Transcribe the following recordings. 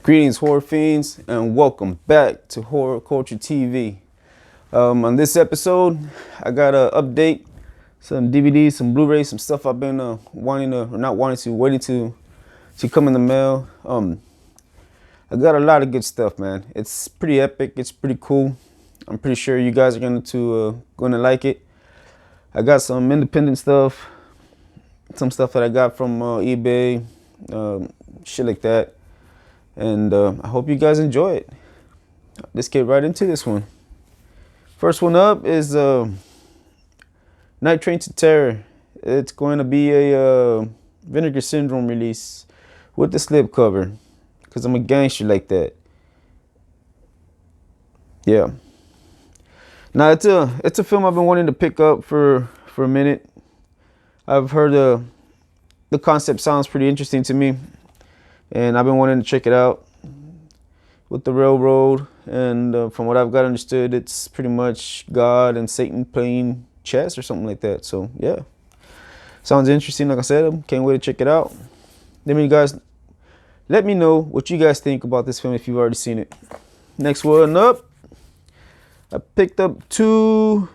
Greetings, horror fiends, and welcome back to Horror Culture TV. On this episode, I got an update, some DVDs, some Blu Rays, some stuff I've been waiting to come in the mail. I got a lot of good stuff, man. It's pretty epic. It's pretty cool. I'm pretty sure you guys are gonna like it. I got some independent stuff, some stuff that I got from eBay, shit like that. And I hope you guys enjoy it. Let's get right into this one. First one up is Night Train to Terror. It's going to be a Vinegar Syndrome release with the slipcover, because I'm a gangster like that. Yeah. Now it's a film I've been wanting to pick up for a minute. I've heard the concept sounds pretty interesting to me, and I've been wanting to check it out. With the railroad, and from what I've got understood, it's pretty much God and Satan playing chess or something like that. So yeah, sounds interesting. Like I said, can't wait to check it out. Let me know what you guys think about this film if you've already seen it. Next one up, I picked up two.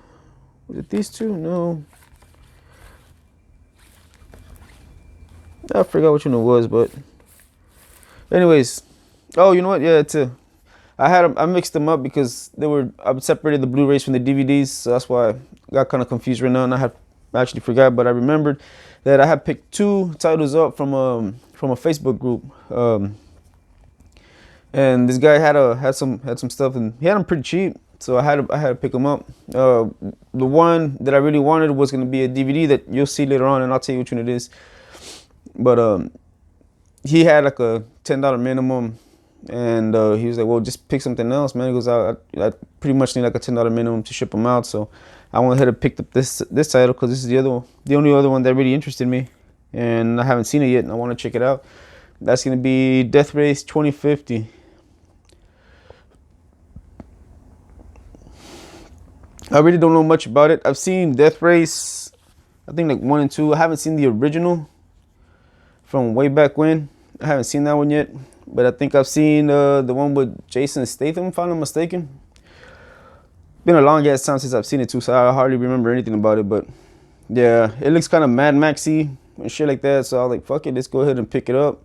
Was it these two? No, I forgot which one it was, but anyways. Oh, you know what? Yeah, I mixed them up because I separated the Blu-rays from the DVDs, so that's why I got kind of confused right now, and I actually forgot, but I remembered that I had picked two titles up from a Facebook group, and this guy had some stuff, and he had them pretty cheap, so I had to pick them up. The one that I really wanted was going to be a DVD that you'll see later on, and I'll tell you which one it is. But he had like a $10 minimum. And he was like, well, just pick something else, man. He goes, I pretty much need like a $10 minimum to ship them out. So I went ahead and picked up this title because this is the only other one that really interested me. And I haven't seen it yet, and I want to check it out. That's going to be Death Race 2050. I really don't know much about it. I've seen Death Race, I think like 1 and 2. I haven't seen the original from way back when. I haven't seen that one yet. But I think I've seen the one with Jason Statham, if I'm not mistaken. Been a long ass time since I've seen it too, so I hardly remember anything about it. But yeah, it looks kind of Mad Maxy and shit like that. So I was like, fuck it, let's go ahead and pick it up.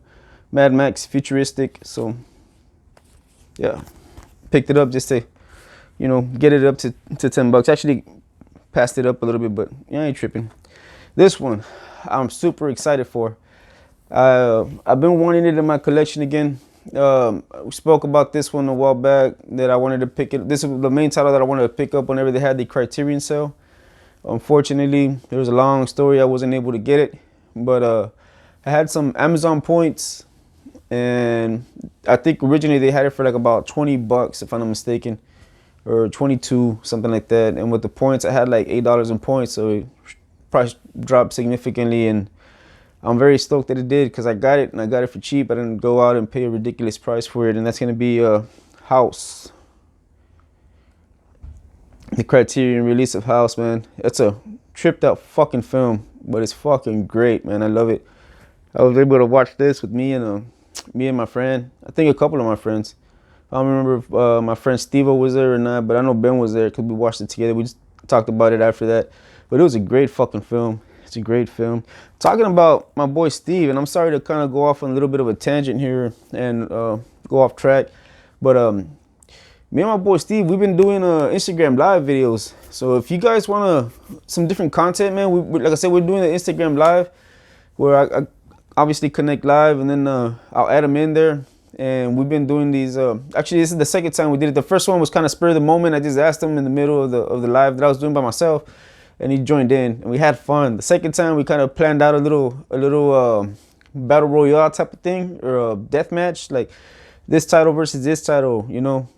Mad Max, futuristic. So yeah, picked it up just to, get it up to $10. Actually, passed it up a little bit, but I ain't tripping. This one, I'm super excited for. I've been wanting it in my collection again. We spoke about this one a while back that I wanted to pick it. This is the main title that I wanted to pick up whenever they had the Criterion sale. Unfortunately, there was a long story. I wasn't able to get it, but I had some Amazon points, and I think originally they had it for like about $20, if I'm not mistaken, or 22, something like that. And with the points, I had like $8 in points, so it price dropped significantly, and I'm very stoked that it did because I got it, and I got it for cheap. I didn't go out and pay a ridiculous price for it, and that's going to be House. The Criterion release of Houseman. It's a tripped out fucking film, but it's fucking great, man. I love it. I was able to watch this with me and my friend. I think a couple of my friends. I don't remember if my friend Stevo was there or not, but I know Ben was there because we watched it together. We just talked about it after that. But it was a great fucking film. It's a great film. Talking about my boy Steve, and I'm sorry to kind of go off on a little bit of a tangent here and go off track, but me and my boy Steve, we've been doing Instagram live videos. So if you guys want some different content, man, we like I said, we're doing the Instagram live where I obviously connect live, and then I'll add them in there. And we've been doing these. Actually, this is the second time we did it. The first one was kind of spur of the moment. I just asked him in the middle of the live that I was doing by myself, and he joined in, and we had fun. The second time, we kind of planned out a little battle royale type of thing, or a death match, like this title versus this title.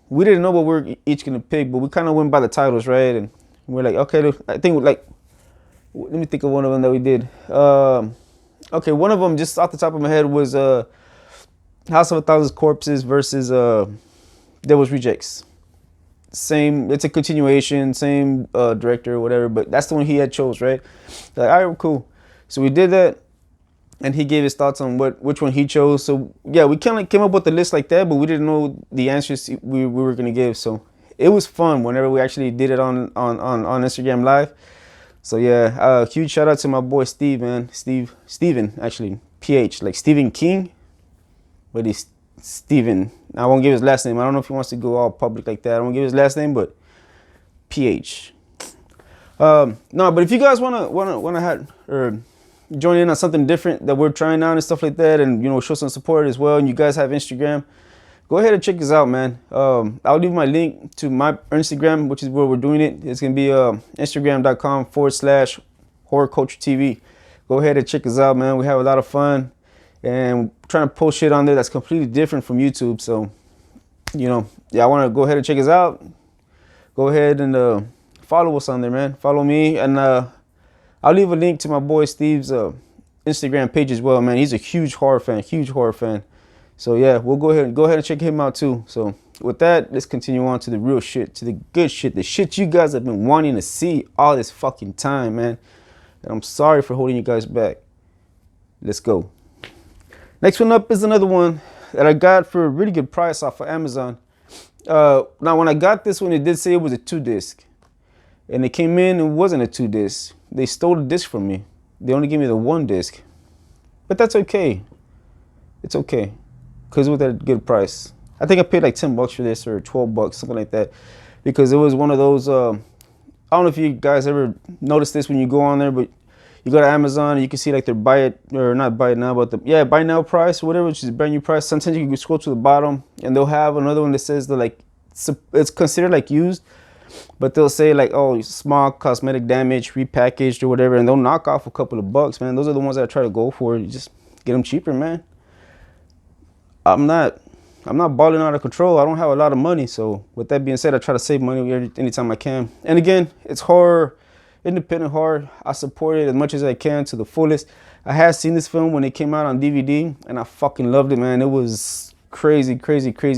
We didn't know what we were each gonna pick, but we kind of went by the titles, right? And we're like, okay, I think let me think of one of them that we did. Okay, one of them just off the top of my head was House of a Thousand Corpses versus Devil's Rejects. Same, it's a continuation, same director or whatever, but that's the one he had chose, right? Like, all right, cool. So we did that, and he gave his thoughts on which one he chose. So yeah, we kind of came up with a list like that, but we didn't know the answers we were gonna give. So it was fun whenever we actually did it on Instagram Live. So yeah, huge shout out to my boy Steve, man. Steven, actually, PH, like Stephen King, but he's Steven. I won't give his last name. I don't know if he wants to go all public like that. I won't give his last name, but PH. No, but if you guys wanna have or join in on something different that we're trying out and stuff like that, and show some support as well, and you guys have Instagram, go ahead and check us out, man. I'll leave my link to my Instagram, which is where we're doing it. It's gonna be Instagram.com/HorrorCultureTV. Go ahead and check us out, man. We have a lot of fun, and we're trying to post shit on there that's completely different from YouTube. So yeah, I want to go ahead and check us out. Go ahead and follow us on there, man. Follow me, and I'll leave a link to my boy Steve's Instagram page as well, man. He's a huge horror fan. So yeah, we'll go ahead and check him out too. So with that, let's continue on to the real shit, to the good shit, the shit you guys have been wanting to see all this fucking time, man. And I'm sorry for holding you guys back. Let's go. Next one up is another one that I got for a really good price off of Amazon. Now when I got this one, it did say it was a 2-disc. And it came in, it wasn't a 2-disc. They stole the disc from me. They only gave me the 1-disc. But that's okay. It's okay. Because it was at a good price. I think I paid like $10 for this, or $12, something like that. Because it was one of those, I don't know if you guys ever noticed this when you go on there, but you go to Amazon and you can see like their buy it, or not buy it now, but buy now price or whatever, which is a brand new price. Sometimes you can scroll to the bottom and they'll have another one that says that like, it's considered like used. But they'll say like, oh, small cosmetic damage, repackaged or whatever, and they'll knock off a couple of bucks, man. Those are the ones that I try to go for. You just get them cheaper, man. I'm not balling out of control. I don't have a lot of money, so with that being said, I try to save money anytime I can. And again, it's horror, independent horror. I support it as much as I can to the fullest. I had seen this film when it came out on DVD, and I fucking loved it, man. It was crazy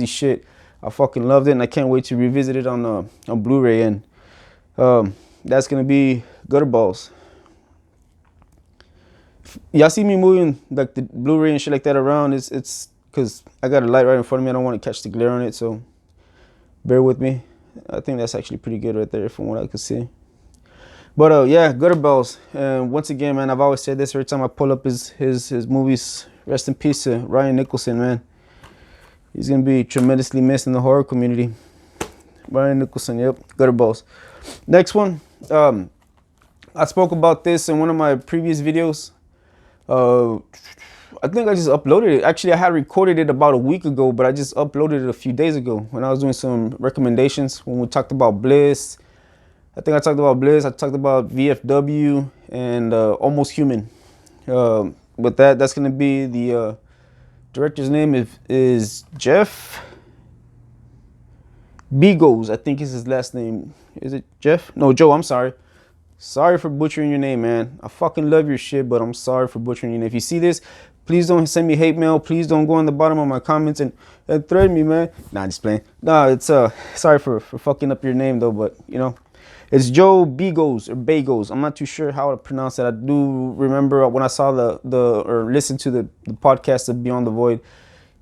shit. I fucking loved it, and I can't wait to revisit it on Blu Ray. And that's gonna be Gutter Balls. Y'all see me moving like the Blu Ray and shit like that around? It's because I got a light right in front of me. I don't want to catch the glare on it, so bear with me. I think that's actually pretty good right there from what I could see. But yeah, Gutter Balls. And once again, man, I've always said this every time I pull up his movies. Rest in peace to Ryan Nicholson, man. He's gonna be tremendously missed in the horror community. Ryan Nicholson, yep, Gutter Balls. Next one, I spoke about this in one of my previous videos. I think I just uploaded it. Actually, I had recorded it about a week ago, but I just uploaded it a few days ago when I was doing some recommendations when we talked about Bliss. I think I talked about Bliss. I talked about VFW and Almost Human. With that's gonna be the director's name is Jeff Begos, I think is his last name. Is it Jeff? No, Joe, I'm sorry. Sorry for butchering your name, man. I fucking love your shit, but I'm sorry for butchering your name. If you see this, please don't send me hate mail. Please don't go on the bottom of my comments and threaten me, man. Nah, just playing. Nah, it's sorry for fucking up your name though, but it's Joe Begos or Bagos. I'm not too sure how to pronounce it. I do remember when I saw or listened to the podcast of Beyond the Void,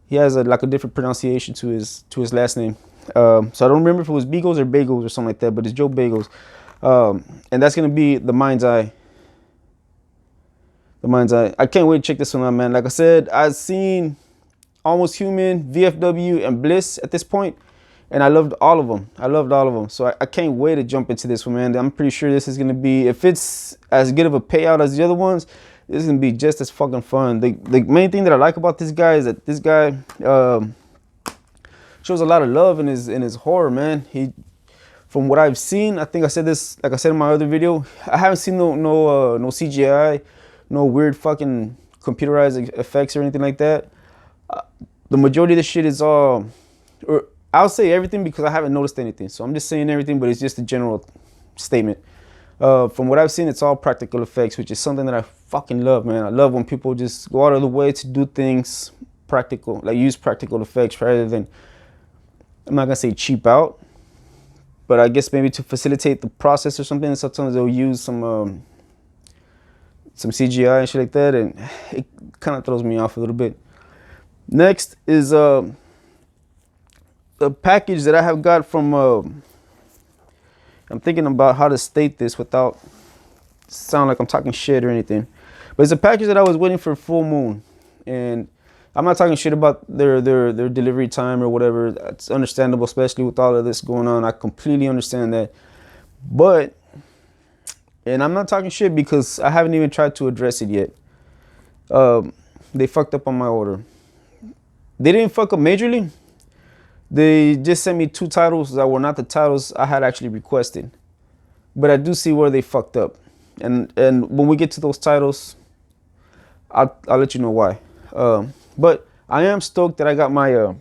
he has like a different pronunciation to his last name. So I don't remember if it was Begos or Bagos or something like that, but it's Joe Bagos. And that's gonna be The Mind's Eye. The Mind's Eye. I can't wait to check this one out, man. Like I said, I've seen Almost Human, VFW, and Bliss at this point, and I loved all of them. So I can't wait to jump into this one, man. I'm pretty sure this is gonna be, if it's as good of a payout as the other ones, this is gonna be just as fucking fun. The main thing that I like about this guy is that this guy shows a lot of love in his horror, man. From what I've seen, I think I said this, like I said in my other video, I haven't seen no CGI, no weird fucking computerized effects or anything like that. The majority of the shit is all, or I'll say everything because I haven't noticed anything. So I'm just saying everything, but it's just a general statement. From what I've seen, it's all practical effects, which is something that I fucking love, man. I love when people just go out of the way to do things practical, like use practical effects rather than, I'm not gonna say cheap out, but I guess maybe to facilitate the process or something. Sometimes they'll use some some CGI and shit like that, and it kind of throws me off a little bit. Next is a package that I have got from. I'm thinking about how to state this without sound like I'm talking shit or anything, but it's a package that I was waiting for Full Moon, and I'm not talking shit about their delivery time or whatever. It's understandable, especially with all of this going on. I completely understand that, but. And I'm not talking shit because I haven't even tried to address it yet. They fucked up on my order. They didn't fuck up majorly. They just sent me 2 titles that were not the titles I had actually requested. But I do see where they fucked up. And when we get to those titles, I'll let you know why. But I am stoked that I got my,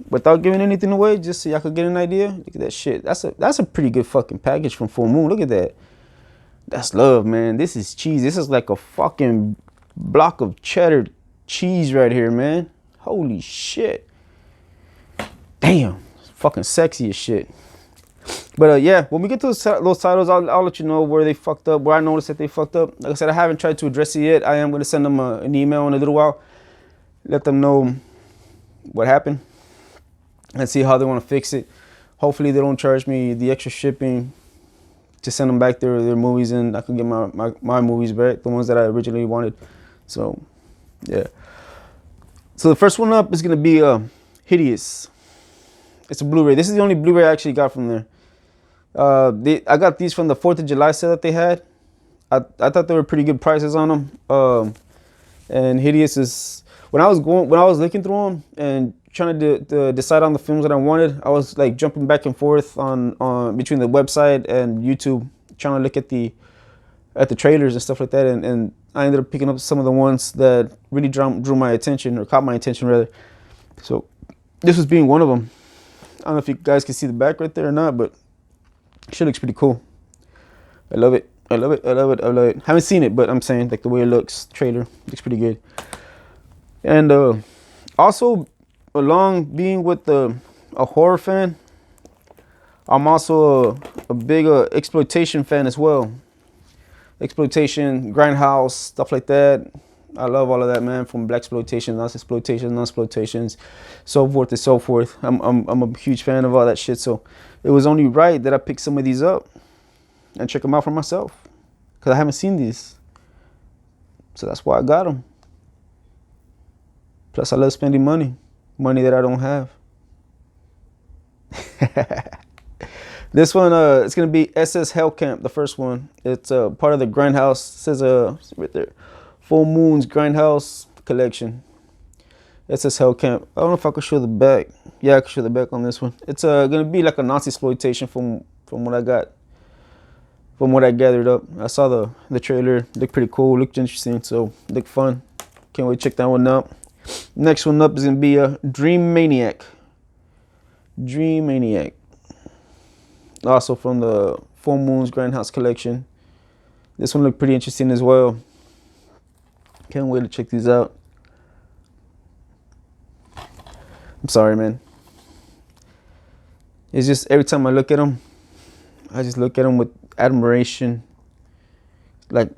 without giving anything away, just so y'all could get an idea. Look at that shit. That's a pretty good fucking package from Full Moon. Look at that. That's love, man. This is cheese. This is like a fucking block of cheddar cheese right here, man. Holy shit. Damn. It's fucking sexy as shit. But yeah, when we get to those titles, I'll let you know where they fucked up, where I noticed that they fucked up. Like I said, I haven't tried to address it yet. I am going to send them an email in a little while. Let them know what happened and see how they want to fix it. Hopefully they don't charge me the extra shipping to send them back their movies, and I can get my movies back, the ones that I originally wanted. So, yeah. So the first one up is going to be Hideous. It's a Blu-ray. This is the only Blu-ray I actually got from there. I got these from the 4th of July sale that they had. I thought they were pretty good prices on them. And Hideous is, when I was looking through them and trying to decide on the films that I wanted, I was like jumping back and forth on between the website and YouTube, trying to look at the trailers and stuff like that, and I ended up picking up some of the ones that really drew my attention, or caught my attention rather. So this was being one of them. I don't know if you guys can see the back right there or not, but shit looks pretty cool. I love it. I love it. I love it. I love it. Haven't seen it, but I'm saying like the way it looks, trailer looks pretty good. And also, along being with a horror fan, I'm also a big exploitation fan as well. Exploitation, Grindhouse, stuff like that. I love all of that, man. From blaxploitation, non-exploitation, non-exploitations, so forth and so forth. I'm a huge fan of all that shit. So it was only right that I pick some of these up and check them out for myself, because I haven't seen these. So that's why I got them. Plus, I love spending money that I don't have. This one, it's gonna be SS Hellcamp, the first one. It's part of the Grindhouse. It says right there, Full Moon's Grindhouse collection. SS Hellcamp. I don't know if I could show the back. Yeah, I can show the back on this one. It's gonna be like a Nazi exploitation from what I got, from what I gathered up. I saw the trailer. Looked pretty cool. Looked interesting. So looked fun. Can't wait to check that one out. Next one up is gonna be a Dream Maniac. Dream Maniac. Also from the Full Moon's Grindhouse collection. This one looked pretty interesting as well. Can't wait to check these out. I'm sorry, man. It's just every time I look at them, I just look at them with admiration. Like,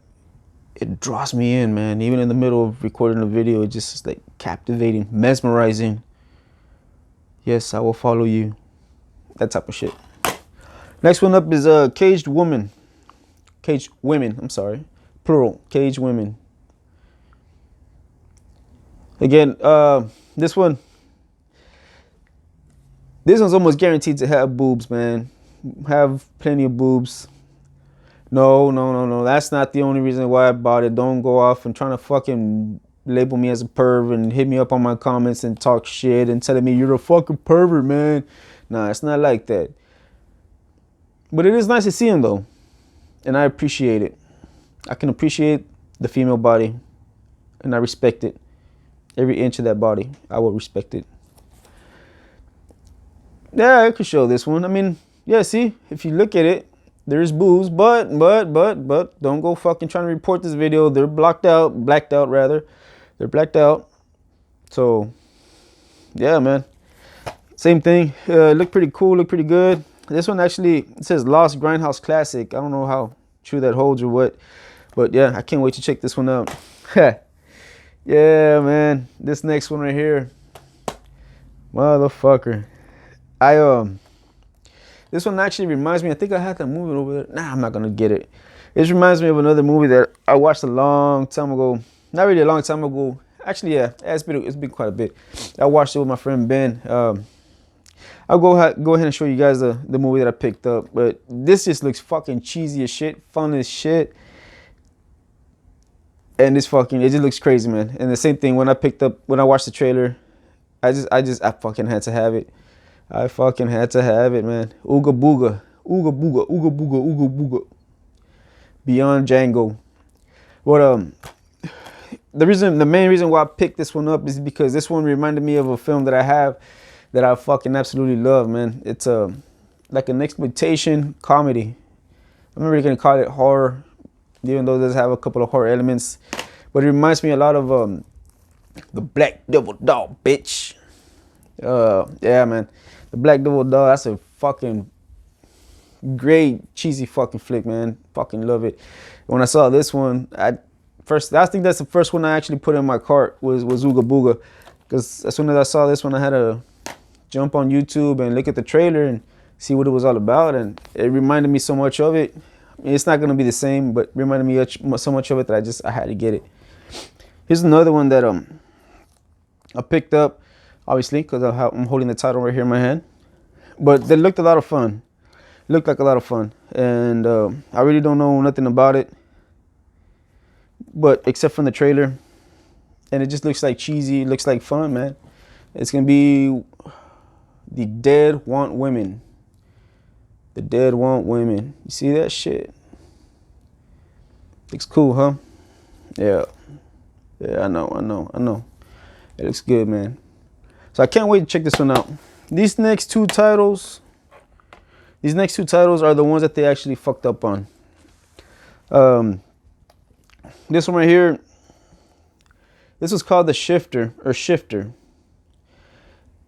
it draws me in, man. Even in the middle of recording a video, it just is like captivating, mesmerizing. Yes, I will follow you. That type of shit. Next one up is Caged Woman. Caged Women, I'm sorry. Plural, Caged Women. Again, this one's almost guaranteed to have boobs, man. Have plenty of boobs. No. That's not the only reason why I bought it. Don't go off and trying to fucking label me as a perv and hit me up on my comments and talk shit and telling me you're a fucking pervert, man. Nah, it's not like that. But it is nice to see them though. And I appreciate it. I can appreciate the female body. And I respect it. Every inch of that body, I will respect it. Yeah, I could show this one. I mean, yeah, see, if you look at it, there's boobs, but don't go fucking trying to report this video. They're blacked out rather. They're blacked out. So, yeah, man. Same thing. Look pretty cool, look pretty good. This one actually, it says Lost Grindhouse Classic. I don't know how true that holds or what. But yeah, I can't wait to check this one out. Yeah, man, this next one right here, motherfucker. This one actually reminds me. I think I had that movie over there. Nah, I'm not gonna get it. This reminds me of another movie that I watched a long time ago. Not really a long time ago. Actually, yeah, it's been quite a bit. I watched it with my friend Ben. I'll go ahead and show you guys the movie that I picked up. But this just looks fucking cheesy as shit, fun as shit. And it just looks crazy, man. And the same thing when I watched the trailer, I fucking had to have it. I fucking had to have it, man. Ooga booga. Ooga booga. Ooga booga. Ooga booga. Beyond Django. But the main reason why I picked this one up is because this one reminded me of a film that I fucking absolutely love, man. It's like an exploitation comedy. I'm not really gonna call it horror, even though it does have a couple of horror elements. But it reminds me a lot of the Black Devil Doll, bitch. Yeah, man. The Black Devil Doll, that's a fucking great cheesy fucking flick, man. Fucking love it. When I saw this one, I think that's the first one I actually put in my cart was Ooga Booga. Because as soon as I saw this one, I had to jump on YouTube and look at the trailer and see what it was all about. And it reminded me so much of it. I mean, it's not going to be the same, but it reminded me of so much of it that I had to get it. Here's another one that I picked up, obviously, because I'm holding the title right here in my hand. But they looked a lot of fun. Looked like a lot of fun. And I really don't know nothing about it, but except from the trailer. And it just looks like cheesy. It looks like fun, man. It's going to be The Dead Want Women. The Dead Want Women. You see that shit? Looks cool, huh? Yeah. Yeah, I know. It looks good, man. So I can't wait to check this one out. These next two titles are the ones that they actually fucked up on. This one right here, this was called The Shifter, or Shifter.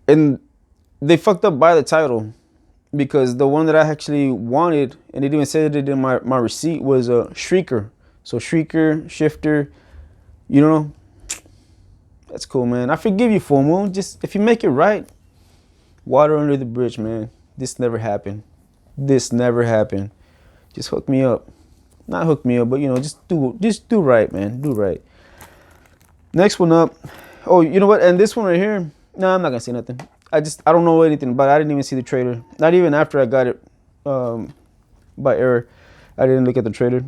And they fucked up by the title, because the one that I actually wanted, and it even said it in my receipt, was a Shrieker. So Shrieker, Shifter, you know, that's cool, man. I forgive you, Full Moon. Just if you make it right, water under the bridge, man. This never happened. This never happened. Just hook me up. Not hook me up, but you know, just do right, man. Do right. Next one up. Oh, you know what? And this one right here. No, I'm not gonna say nothing. I don't know anything about it. I didn't even see the trailer. Not even after I got it by error. I didn't look at the trailer.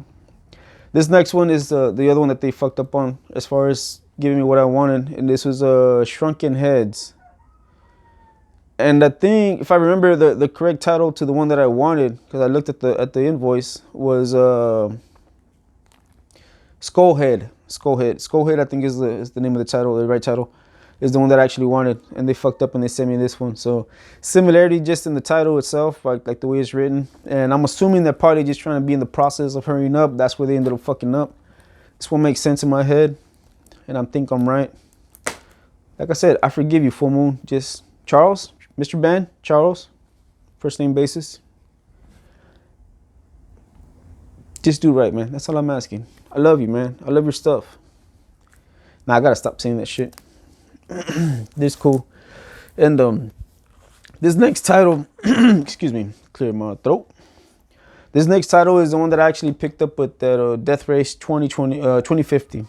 This next one is the other one that they fucked up on as far as giving me what I wanted, and this was Shrunken Heads. And I think, if I remember, the correct title to the one that I wanted, because I looked at the invoice, was Skullhead. Skullhead, I think is the name of the title. The right title is the one that I actually wanted, and they fucked up and they sent me this one. So similarity just in the title itself, like the way it's written. And I'm assuming they're probably just trying to be in the process of hurrying up. That's where they ended up fucking up. This one makes sense in my head, and I think I'm right. Like I said, I forgive you, Full Moon. Just Charles, Mr. Ben, Charles, first name basis. Just do right, man. That's all I'm asking. I love you, man. I love your stuff. Now I gotta stop saying that shit. This cool. And this next title, excuse me, clear my throat. This next title is the one that I actually picked up with that Death Race 2050.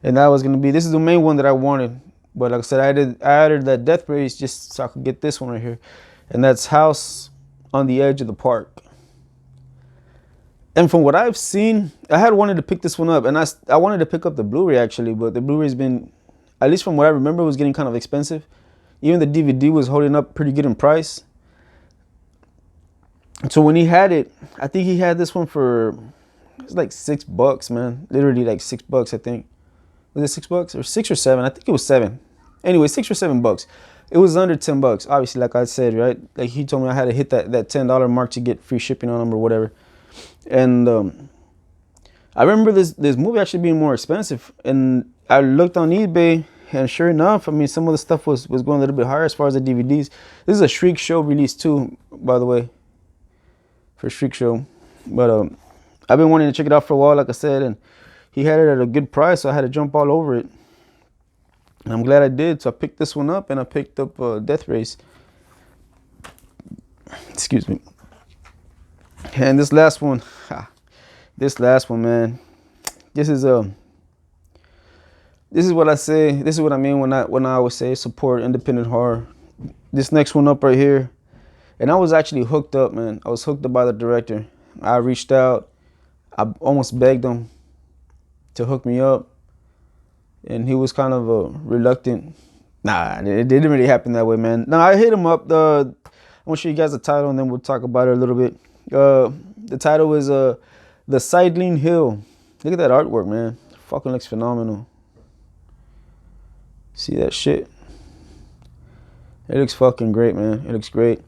And that was gonna be, this is the main one that I wanted. But like I said, I added that Death Race just so I could get this one right here. And that's House on the Edge of the Park. And from what I've seen, I had wanted to pick this one up. And I wanted to pick up the Blu Ray actually, but the Blu Ray's been, at least from what I remember, was getting kind of expensive. Even the DVD was holding up pretty good in price. So when he had it, I think he had this one for, it was like $6, man. Literally like $6, I think. Was it $6 or 6 or 7? I think it was 7. Anyway, $6 or 7 bucks. It was under $10, obviously, like I said, right? Like he told me I had to hit that $10 mark to get free shipping on them or whatever. And I remember this movie actually being more expensive. And I looked on eBay, and sure enough, I mean, some of the stuff was going a little bit higher as far as the DVDs. This is a Shriek Show release too, by the way, for Shriek Show. But I've been wanting to check it out for a while, like I said, and he had it at a good price, so I had to jump all over it. And I'm glad I did. So I picked this one up, and I picked up Death Race. Excuse me. And this last one, man. This is what I say. This is what I mean when I always say support independent horror. This next one up right here, and I was actually hooked up, man. I was hooked up by the director. I reached out. I almost begged him to hook me up, and he was kind of reluctant. Nah, it didn't really happen that way, man. No, I hit him up. I want to show you guys the title, and then we'll talk about it a little bit. The title is The Sidling Hill. Look at that artwork, man. It fucking looks phenomenal. See that shit? It looks fucking great, man. It looks great.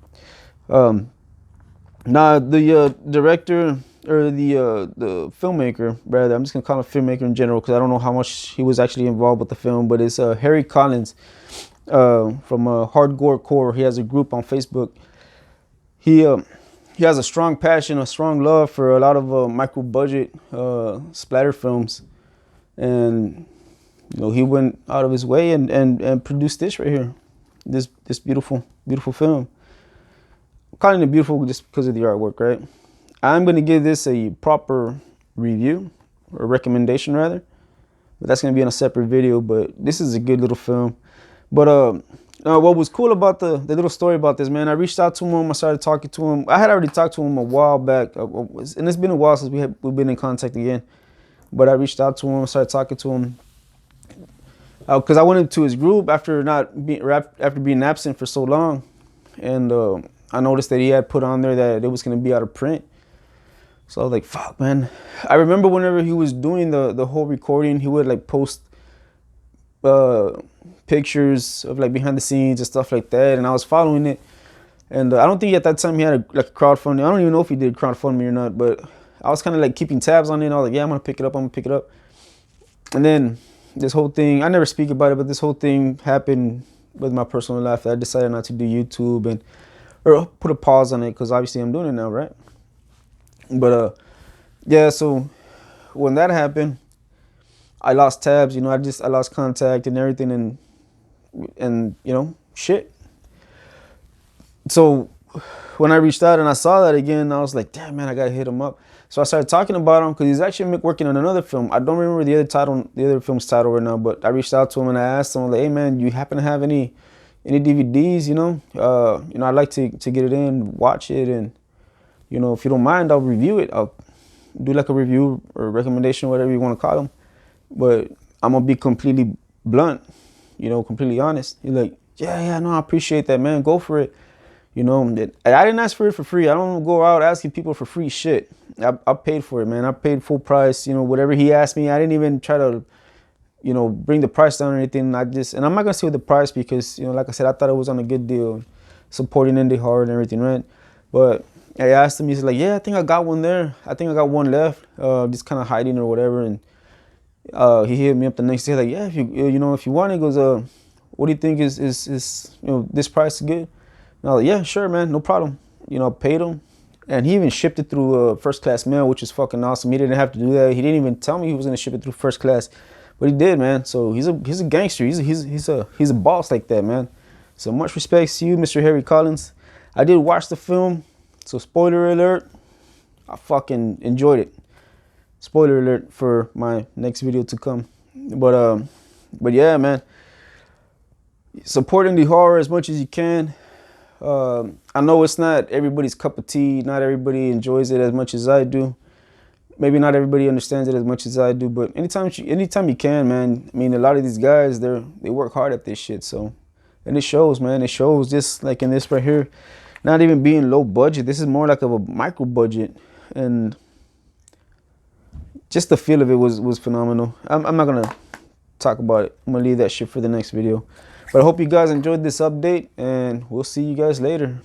Now the director, or the filmmaker, rather, I'm just gonna call him filmmaker in general because I don't know how much he was actually involved with the film, but it's Harry Collins from Hardcore Core. He has a group on Facebook. He has a strong passion, a strong love for a lot of micro budget splatter films, and he went out of his way and produced this right here, this beautiful film. I'm calling it beautiful just because of the artwork, right? I'm going to give this a proper review, or recommendation rather, but that's going to be on a separate video. But this is a good little film. But what was cool about the little story about this, man, I reached out to him. I started talking to him. I had already talked to him a while back, and it's been a while since we've been in contact again. But I reached out to him. I started talking to him because I went into his group after being absent for so long, and I noticed that he had put on there that it was going to be out of print. So I was like, fuck, man. I remember whenever he was doing the whole recording, he would like post pictures of like behind the scenes and stuff like that, and I was following it. And I don't think at that time he had a crowdfunding. I don't even know if he did crowdfunding or not, but I was kind of like keeping tabs on it. And I was like, yeah, I'm gonna pick it up. And then this whole thing, I never speak about it, but this whole thing happened with my personal life. I decided not to do YouTube or put a pause on it, because obviously I'm doing it now, right? But yeah, so when that happened, I lost tabs, I lost contact and everything, and shit. So when I reached out and I saw that again, I was like, damn, man, I gotta hit him up. So I started talking about him because he's actually working on another film. I don't remember the other film's title right now, but I reached out to him and I asked him, like, hey man, you happen to have any DVDs, I'd like to get it in, watch it, and if you don't mind, I'll review it. I'll do like a review or recommendation, whatever you want to call them. But I'm gonna be completely blunt, completely honest. He's like, yeah, no, I appreciate that, man. Go for it. I didn't ask for it for free. I don't go out asking people for free shit. I paid for it, man. I paid full price. Whatever he asked me, I didn't even try to, bring the price down or anything. And I'm not gonna say the price because, like I said, I thought it was on a good deal, supporting indie horror and everything, right? But I asked him. He's like, yeah, I think I got one there. I think I got one left, just kind of hiding or whatever. And he hit me up the next day, like, yeah, if you want it, he goes, what do you think is this price is good? And I was like, yeah, sure, man, no problem. I paid him, and he even shipped it through first class mail, which is fucking awesome. He didn't have to do that. He didn't even tell me he was gonna ship it through first class, but he did, man. So he's a gangster. He's a boss like that, man. So much respect to you, Mr. Harry Collins. I did watch the film, so spoiler alert, I fucking enjoyed it. Spoiler alert for my next video to come. But yeah, man, supporting the horror as much as you can. I know it's not everybody's cup of tea. Not everybody enjoys it as much as I do. Maybe not everybody understands it as much as I do. But anytime you can, man. I mean, a lot of these guys, they work hard at this shit. So, and it shows, man. It shows. Just like in this right here, not even being low budget. This is more like of a micro budget, and just the feel of it was phenomenal. I'm not gonna talk about it. I'm gonna leave that shit for the next video. But I hope you guys enjoyed this update, and we'll see you guys later.